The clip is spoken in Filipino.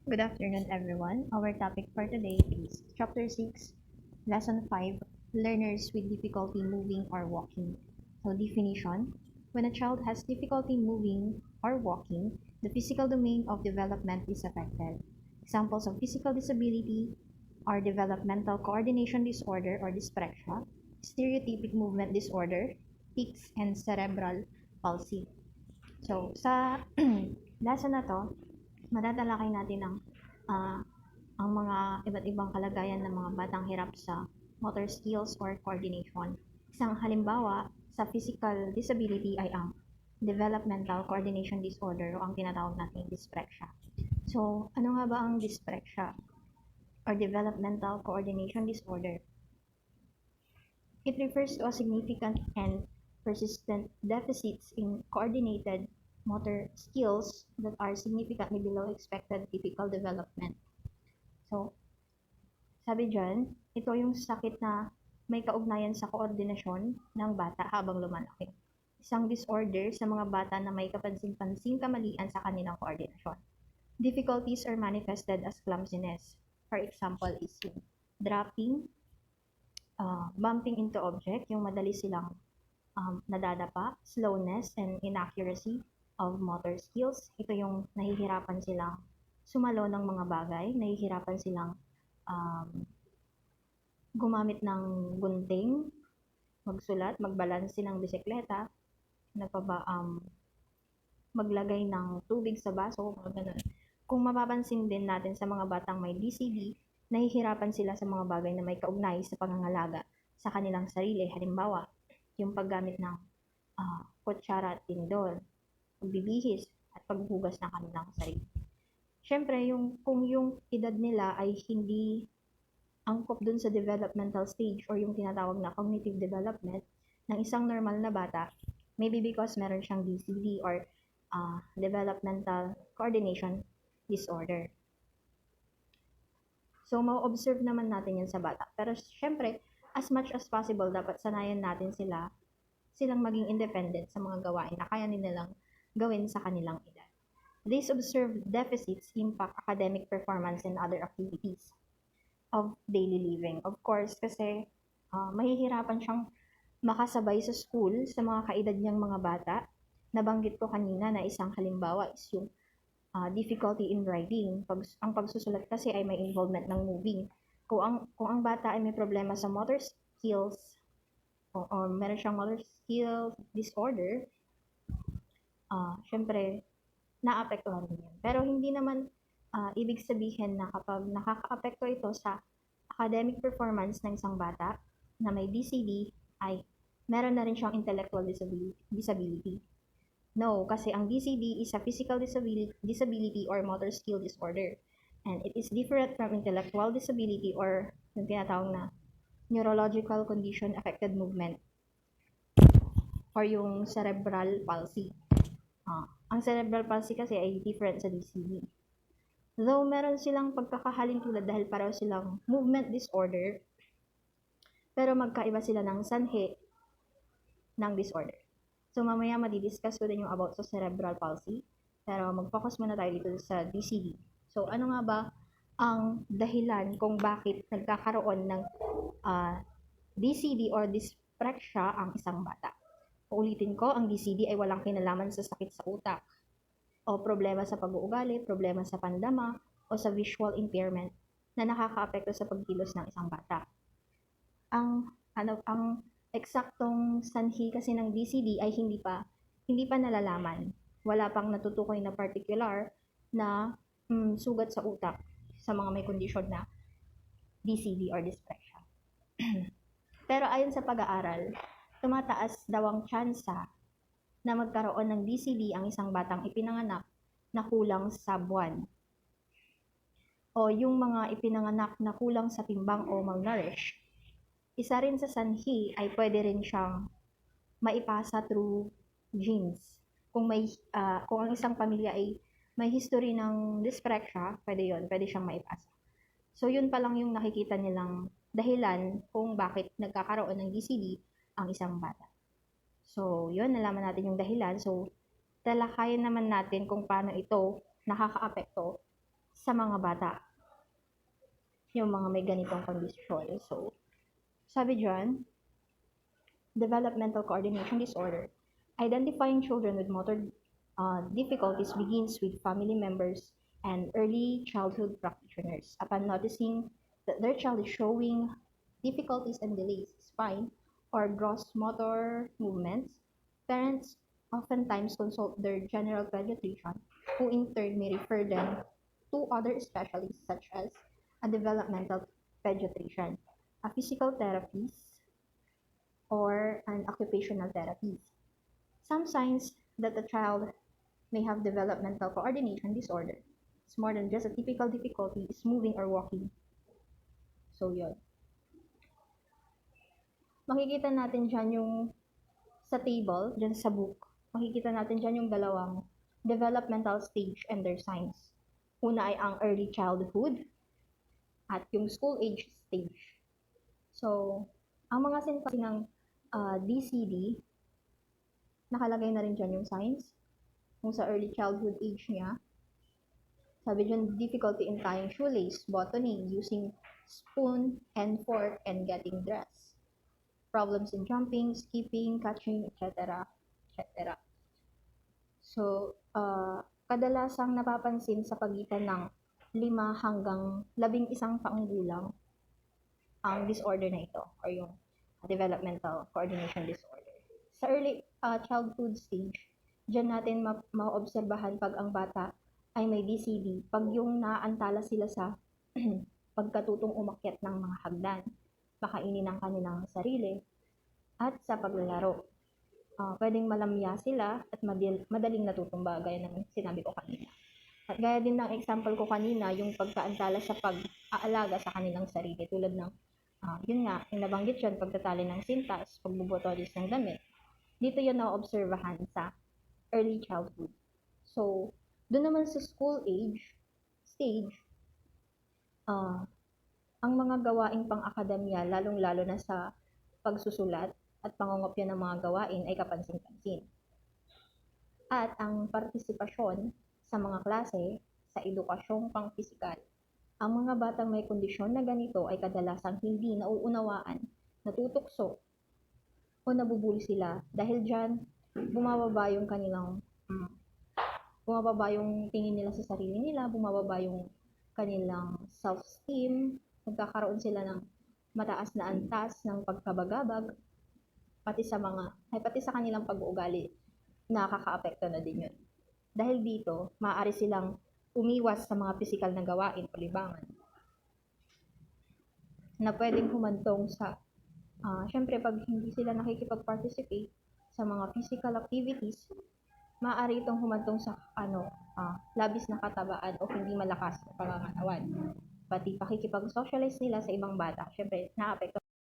Good afternoon, everyone. Our topic for today is Chapter 6, Lesson 5, Learners with Difficulty Moving or Walking. So, definition: when a child has difficulty moving or walking, the physical domain of development is affected. Examples of physical disability are developmental coordination disorder or dyspraxia, stereotypic movement disorder, tics, and cerebral palsy. So, sa lesson na to, matatalakay natin ah, ang mga iba't ibang kalagayan ng mga batang hirap sa motor skills or coordination. Isang halimbawa sa physical disability ay ang developmental coordination disorder o ang tinatawag nating dyspraxia. So, ano nga ba ang dyspraxia or developmental coordination disorder? It refers to a significant and persistent deficits in coordinated motor skills that are significantly below expected typical development. So, sabi dyan, ito yung sakit na may kaugnayan sa koordinasyon ng bata habang lumalaki. Isang disorder sa mga bata na may kapansin-pansing kamalian sa kanilang koordinasyon. Difficulties are manifested as clumsiness. For example, is yung dropping, bumping into object, yung madali silang nadadapa, slowness and inaccuracy of motor skills. Ito yung nahihirapan silang sumalo ng mga bagay, nahihirapan silang gumamit ng gunting, magsulat, magbalanse ng bisikleta, maglagay ng tubig sa baso, mga ganun. Kung mapapansin din natin sa mga batang may DCD, nahihirapan sila sa mga bagay na may kaugnay sa pangangalaga sa kanilang sarili. Halimbawa, yung paggamit ng kutsara at tinidor, pagbibihis, at paghugas ng kanilang sarili. Siyempre, kung yung edad nila ay hindi angkop dun sa developmental stage or yung tinatawag na cognitive development ng isang normal na bata, maybe because meron siyang DCD or developmental coordination disorder. So, ma-observe naman natin yan sa bata. Pero syempre, as much as possible, dapat sanayan natin silang maging independent sa mga gawain na kaya nilang gawin sa kanilang edad. These observed deficits impact academic performance and other activities of daily living. Of course, kasi mahihirapan siyang makasabay sa school sa mga kaedad niyang mga bata. Nabanggit ko kanina na isang halimbawa is yung difficulty in writing. Ang pagsusulat kasi ay may involvement ng moving. Kung ang bata ay may problema sa motor skills o meron siyang motor skills disorder, syempre, naapektuhan din yan. Pero hindi naman ibig sabihin na kapag nakaka-apekto ito sa academic performance ng isang bata na may DCD ay meron na rin siyang intellectual disability. No, kasi ang DCD is a physical disability or motor skill disorder. And it is different from intellectual disability or yung tinatawag na neurological condition affected movement or yung cerebral palsy. Ang cerebral palsy kasi ay different sa DCD. Though meron silang pagkakahalin tulad dahil pareho silang movement disorder, pero magkaiba sila ng sanhi ng disorder. So, mamaya madidiscuss ko din yung about sa cerebral palsy. Pero mag-focus muna tayo dito sa DCD. So, ano nga ba ang dahilan kung bakit nagkakaroon ng DCD or dyspraxia ang isang bata? Uulitin ko, ang DCD ay walang kinalaman sa sakit sa utak o problema sa pag-uugali, problema sa pandama o sa visual impairment na nakakaapekto sa pagkilos ng isang bata. Ang eksaktong sanhi kasi ng DCD ay hindi pa nalalaman. Wala pang natutukoy na particular na sugat sa utak sa mga may kondisyon na DCD or dyspraxia. Pero ayon sa pag-aaral, tumataas daw ang tsansa na magkaroon ng DCD ang isang batang ipinanganak na kulang sa buwan. O yung mga ipinanganak na kulang sa timbang o malnourished. Isa rin sa sanhi ay pwede rin siyang maipasa through genes. Kung ang isang pamilya ay may history ng dyspraxia, pwede siyang maipasa. So yun pa lang yung nakikita nilang dahilan kung bakit nagkakaroon ng DCD ang isang bata. So yun, nalaman natin yung dahilan. So talakayin naman natin kung paano ito nakakaapekto sa mga bata, yung mga may ganitong kondisyon. So, sabi dyan, developmental coordination disorder. Identifying children with motor difficulties begins with family members and early childhood practitioners. Upon noticing that their child is showing difficulties and delays, spine, or gross motor movements, parents oftentimes consult their general pediatrician, who in turn may refer them to other specialists such as a developmental pediatrician, a physical therapist, or an occupational therapist. Some signs that a child may have developmental coordination disorder. It's more than just a typical difficulty is moving or walking. So, yun. Makikita natin dyan yung sa table, dyan sa book, makikita natin dyan yung dalawang developmental stage and their signs. Una ay ang early childhood at yung school age stage. So, ang mga sintomas ng DCD, nakalagay na rin dyan yung signs. Kung sa early childhood age niya, sabi dyan, difficulty in tying shoelace, buttoning, using spoon and fork, and getting dressed. Problems in jumping, skipping, catching, etc. etc. So, kadalasang napapansin sa pagitan ng 5 hanggang 11 taong gulang ang disorder na ito, or yung developmental coordination disorder. Sa early childhood stage, dyan natin maobserbahan pag ang bata ay may DCD, pag yung naantala sila sa pagkatutong umakyat ng mga hagdan, makainin ng kanilang sarili, at sa paglalaro. Pwedeng malamya sila at madaling natutumba, gaya ng sinabi ko kanina. At gaya din ng example ko kanina, yung pagkaantala sa pag-aalaga sa kanilang sarili, tulad ng yun nga, yung nabanggit yun, pagtatali ng sintas, pagbubotolis ng damit. Dito yun na-observahan sa early childhood. So, doon naman sa school age stage, ang mga gawaing pang-akademya, lalong-lalo na sa pagsusulat at pangungopya ng mga gawain ay kapansin-pansin. At ang partisipasyon sa mga klase sa edukasyong pang-pisikal, ang mga batang may kondisyon na ganito ay kadalasang hindi nauunawaan, natutukso, o nabubuli sila. Dahil dyan, bumababa yung tingin nila sa sarili nila, bumababa yung kanilang self-esteem, nagkakaroon sila ng mataas na antas ng pagkabagabag, pati sa kanilang pag-uugali, nakaka-apekto na din yun. Dahil dito, maaari silang umiwas sa mga pisikal na gawain o libangan na pwedeng humantong sa, syempre pag hindi sila nakikipag-participate sa mga physical activities, maaari itong humantong sa labis na katabaan o hindi malakas na pangangalawan. Pati pakikipag-socialize nila sa ibang bata, syempre naapekto